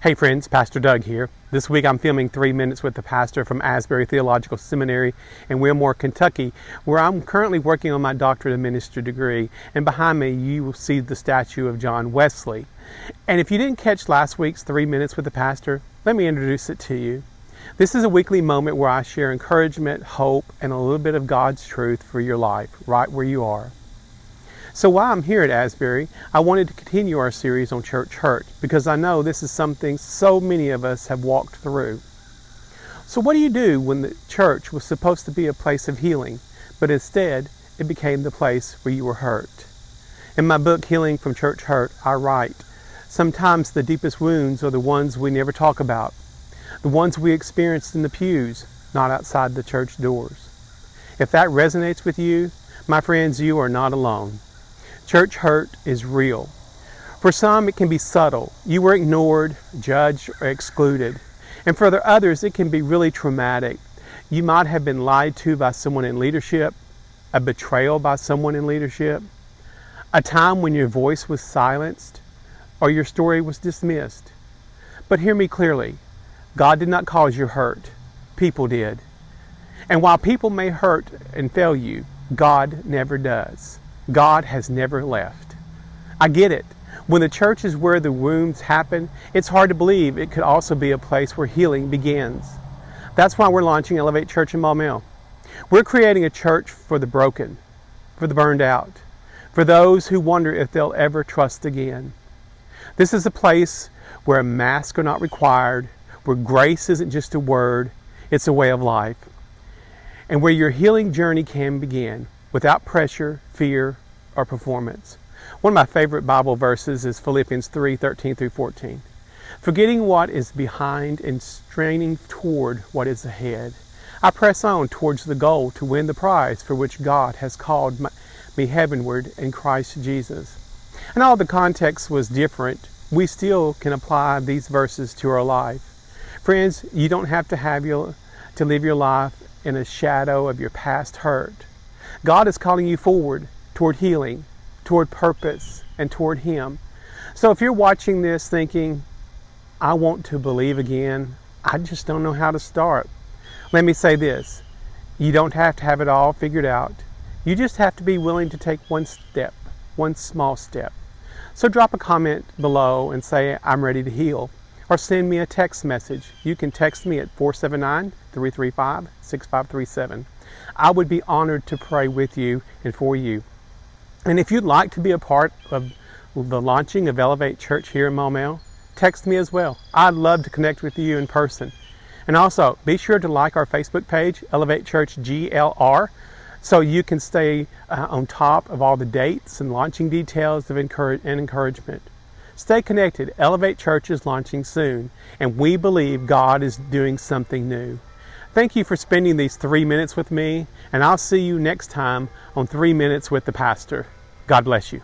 Hey friends, Pastor Doug here. This week I'm filming 3 Minutes with the Pastor from Asbury Theological Seminary in Wilmore, Kentucky, where I'm currently working on my Doctorate of Ministry degree. And behind me you will see the statue of John Wesley. And if you didn't catch last week's 3 Minutes with the Pastor, let me introduce it to you. This is a weekly moment where I share encouragement, hope, and a little bit of God's truth for your life, right where you are. So while I'm here at Asbury, I wanted to continue our series on church hurt because I know this is something so many of us have walked through. So what do you do when the church was supposed to be a place of healing, but instead it became the place where you were hurt? In my book, Healing from Church Hurt, I write, sometimes the deepest wounds are the ones we never talk about, the ones we experienced in the pews, not outside the church doors. If that resonates with you, my friends, you are not alone. Church hurt is real. For some, it can be subtle. You were ignored, judged, or excluded. And for the others, it can be really traumatic. You might have been lied to by someone in leadership, a betrayal by someone in leadership, a time when your voice was silenced, or your story was dismissed. But hear me clearly. God did not cause your hurt. People did. And while people may hurt and fail you, God never does. God has never left. I get it. When the church is where the wounds happen, it's hard to believe it could also be a place where healing begins. That's why we're launching Elevate Church in Maumelle. We're creating a church for the broken, for the burned out, for those who wonder if they'll ever trust again. This is a place where masks are not required, where grace isn't just a word, it's a way of life, and where your healing journey can begin without pressure, fear, or performance. One of my favorite Bible verses is Philippians 3:13 through 14. Forgetting what is behind and straining toward what is ahead, I press on towards the goal to win the prize for which God has called me heavenward in Christ Jesus. And although the context was different, we still can apply these verses to our life. Friends, you don't have to live your life in a shadow of your past hurt. God is calling you forward toward healing, toward purpose, and toward Him. So if you're watching this thinking, I want to believe again, I just don't know how to start. Let me say this, you don't have to have it all figured out. You just have to be willing to take one step, one small step. So drop a comment below and say, I'm ready to heal. Or send me a text message. You can text me at 479-335-6537. I would be honored to pray with you and for you. And if you'd like to be a part of the launching of Elevate Church here in Maumelle, text me as well. I'd love to connect with you in person. And also, be sure to like our Facebook page, Elevate Church GLR, so you can stay on top of all the dates and launching details of encouragement. Stay connected. Elevate Church is launching soon, and we believe God is doing something new. Thank you for spending these 3 minutes with me, and I'll see you next time on 3 Minutes with the Pastor. God bless you.